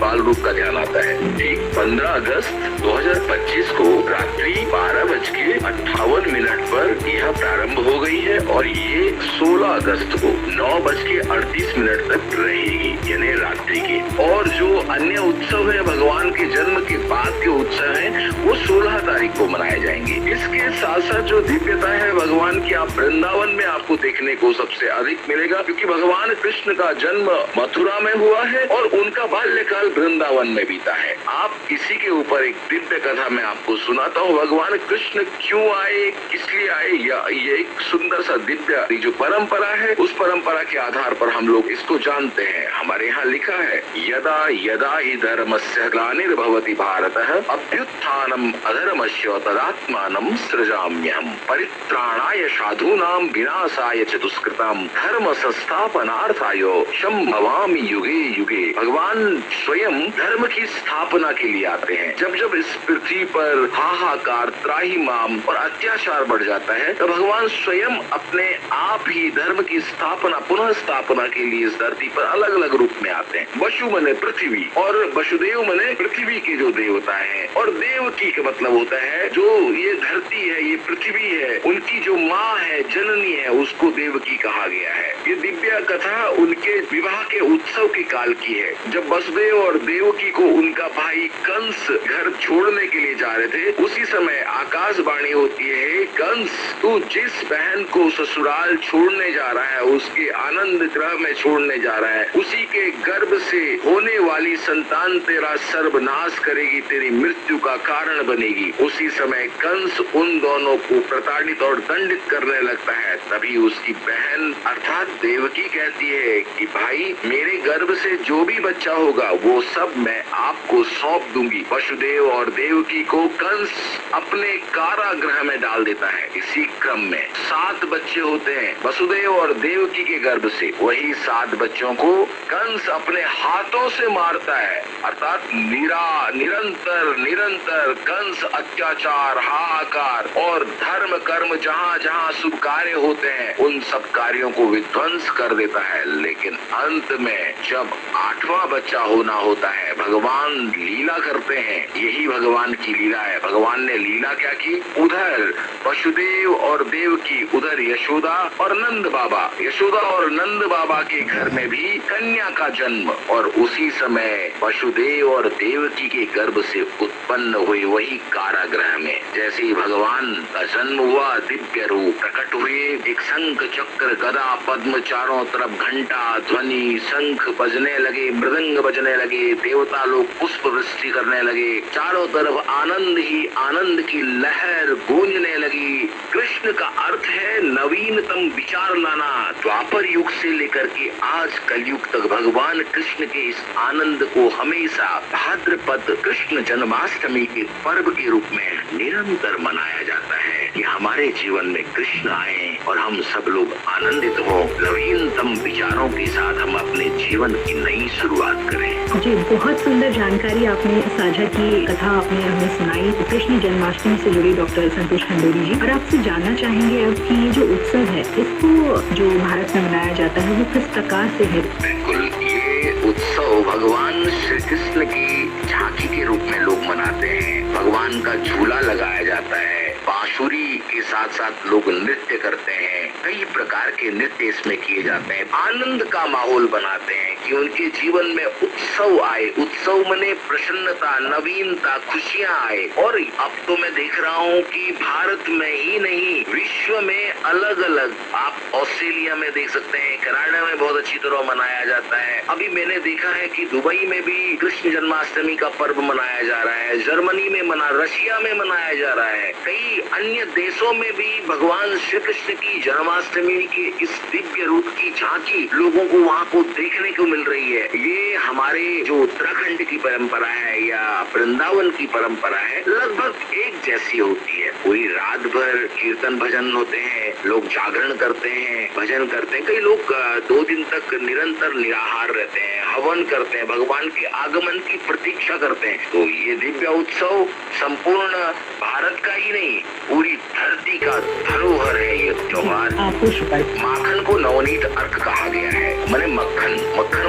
बाल रूप का ध्यान आता है। ठीक 15 अगस्त 2025 को रात्रि 12:58 पर यह प्रारंभ हो गई है और ये 16 अगस्त को 9:38 तक रहेगी, यानी रात्रि के। और जो अन्य उत्सव है भगवान के जन्म के बाद के उत्सव हैं, वो 16 तारीख को मनाए जाएंगे। इसके साथ साथ जो दिव्यता है भगवान की, आप वृंदावन में आपको देखने को सबसे अधिक मिलेगा, क्योंकि भगवान कृष्ण का जन्म मथुरा में हुआ है और उनका बाल्यकाल वृंदावन में बीता है। आप इसी के ऊपर एक दिव्य कथा मैं आपको सुनाता हूँ। भगवान कृष्ण क्यों आए, किस लिए आए, ये एक सुंदर सा दिव्य जो परंपरा है, उस परंपरा के आधार पर हम लोग इसको जानते हैं। हमारे यहाँ लिखा है, यदा यदा हि धर्मस्य ग्लानिर्भवति भारतः अभ्युत्थानम् अधर्मस्य तदात्मानं सृजाम्यहम् परित्राणाय साधूनां विनाशाय च दुष्कृतां धर्म संस्थापनार्थाय संभवामि युगे युगे। भगवान स्वयं धर्म की स्थापना के लिए आते हैं। जब जब इस पृथ्वी पर हाहाकार, त्राहिमाम और अत्याचार बढ़ जाता है, तो भगवान स्वयं अपने आप ही धर्म की स्थापना, पुनः स्थापना के लिए इस धरती पर अलग अलग रूप में आते हैं। वसु मने पृथ्वी और वसुदेव मने पृथ्वी के जो देवता हैं, और देवकी का मतलब होता है जो ये धरती है, ये पृथ्वी है, उनकी जो माँ है, जननी है, उसको देवकी कहा गया है। ये दिव्य कथा उनके विवाह के उत्सव के काल की है। जब वसुदेव और देवकी को उनका भाई कंस घर छोड़ने के लिए जा रहे थे, उसी समय आकाशवाणी होती है, कंस तू जिस बहन को ससुराल छोड़ने जा रहा है, उसके आनंद ग्रह में छोड़ने जा रहा है, उसी के गर्भ से होने वाली संतान तेरा सर्वनाश करेगी, तेरी मृत्यु का कारण बनेगी। उसी समय कंस उन दोनों को प्रताड़ित और दंडित करने लगता है। तभी उसकी बहन अर्थात देवकी कहती है कि भाई मेरे गर्भ से जो भी बच्चा होगा वो सब मैं आपको सौंप दूंगी। वसुदेव और देवकी को कंस अपने कारागृह में डाल देता है। इसी क्रम में 7 बच्चे होते हैं वसुदेव और देवकी के गर्भ से। वही 7 बच्चों को कंस अपने हाथों से मारता है। अर्थात निरंतर निरंतर कंस अत्याचार, हाहाकार और धर्म कर्म, जहाँ जहाँ शुभ कार्य होते हैं उन सब कार्यों को विध्वंस कर देता है। लेकिन अंत में जब 8वां बच्चा होना होता है, भगवान लीला करते हैं। यही भगवान की लीला है। भगवान ने लीला क्या की, उधर वसुदेव और देवकी, उधर यशोदा और नंद बाबा, यशोदा और नंद बाबा के घर में भी कन्या का जन्म, और उसी समय वसुदेव और देवकी के गर्भ से उत्पन्न हुई वही कारागृह में। जैसे ही भगवान का जन्म हुआ, दिव्य रूप प्रकट हुए, एक शंख चक्र गदा पद्म, चारों तरफ घंटा ध्वनि, शंख बजने लगे, मृदंग बजने लगे, देवता लोग पुष्प वृष्टि करने लगे, चारों तरफ आनंद ही आनंद की लहर गूंजने लगी। कृष्ण का अर्थ है नवीनतम विचार लाना। द्वापर युग से लेकर के आज कलयुग तक भगवान कृष्ण के इस आनंद को हमेशा भाद्रपद कृष्ण जन्माष्टमी के पर्व के रूप में निरंतर मनाया जाता है कि हमारे जीवन में कृष्ण आए और हम सब लोग आनंदित हों, नवीनतम विचारों के साथ हम अपने जीवन की नई शुरुआत करें। जी, बहुत सुंदर जानकारी आपने साझा की, कथा आपने हमें सुनाई कृष्ण जन्माष्टमी से जुड़ी डॉक्टर संतोष खंडूरी जी। और आपसे जानना चाहेंगे अब कि ये जो उत्सव है, इसको जो भारत में मनाया जाता है वो किस प्रकार से है? बिल्कुल, ये उत्सव भगवान श्री कृष्ण की झांकी के रूप में लोग मनाते हैं। भगवान का झूला लगाया जाता है, बांसुरी के साथ साथ लोग नृत्य करते हैं, कई प्रकार के नृत्य इसमें किए जाते हैं, आनंद का माहौल बनाते हैं कि उनके जीवन में उत्सव आए। उत्सव मने प्रसन्नता, नवीनता, खुशियाँ आए। और अब तो मैं देख रहा हूँ कि भारत में ही नहीं, विश्व में अलग अलग, आप ऑस्ट्रेलिया में देख सकते हैं, कनाडा में बहुत अच्छी तरह मनाया जाता है। अभी मैंने देखा है कि दुबई में भी कृष्ण जन्माष्टमी का पर्व मनाया जा रहा है, जर्मनी में रशिया में मनाया जा रहा है, कई अन्य देशों में भी भगवान श्री कृष्ण की जन्माष्टमी के इस दिव्य रूप की झांकी लोगों को वहाँ को देखने को मिल रही है। ये हमारे जो उत्तराखंड की परंपरा है या वृंदावन की परंपरा है, लगभग एक जैसी होती है। पूरी रात भर कीर्तन भजन होते हैं, लोग जागरण करते हैं, भजन करते हैं, कई लोग 2 दिन तक निरंतर निराहार रहते हैं, हवन करते हैं, भगवान के आगमन की प्रतीक्षा करते हैं। तो ये दिव्य उत्सव संपूर्ण भारत का ही नहीं, पूरी धरती का धरोहर है ये त्योहार। आपको शुक्र। माखन को नवनीत अर्क कहा गया है। मैंने मक्खन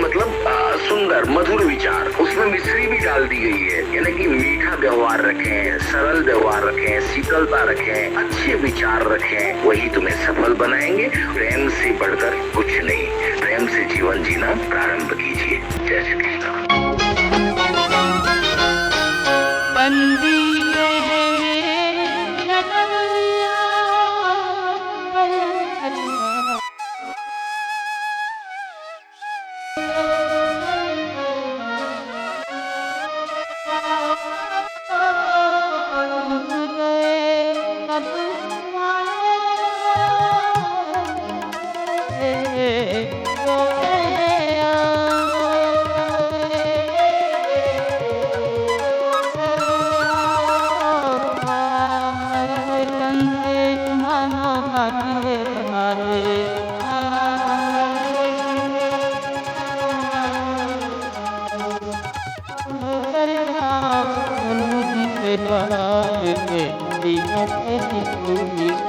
मतलब सुंदर, सुंदर मधुर विचार, उसमें मिश्री भी डाल दी गई है, यानी कि मीठा व्यवहार रखें, सरल व्यवहार रखें, शीतलता रखें, अच्छे विचार रखें, वही तुम्हें सफल बनाएंगे। प्रेम से बढ़कर कुछ नहीं, प्रेम से जीवन जीना प्रारंभ कीजिए। जय श्री कृष्ण। बंदी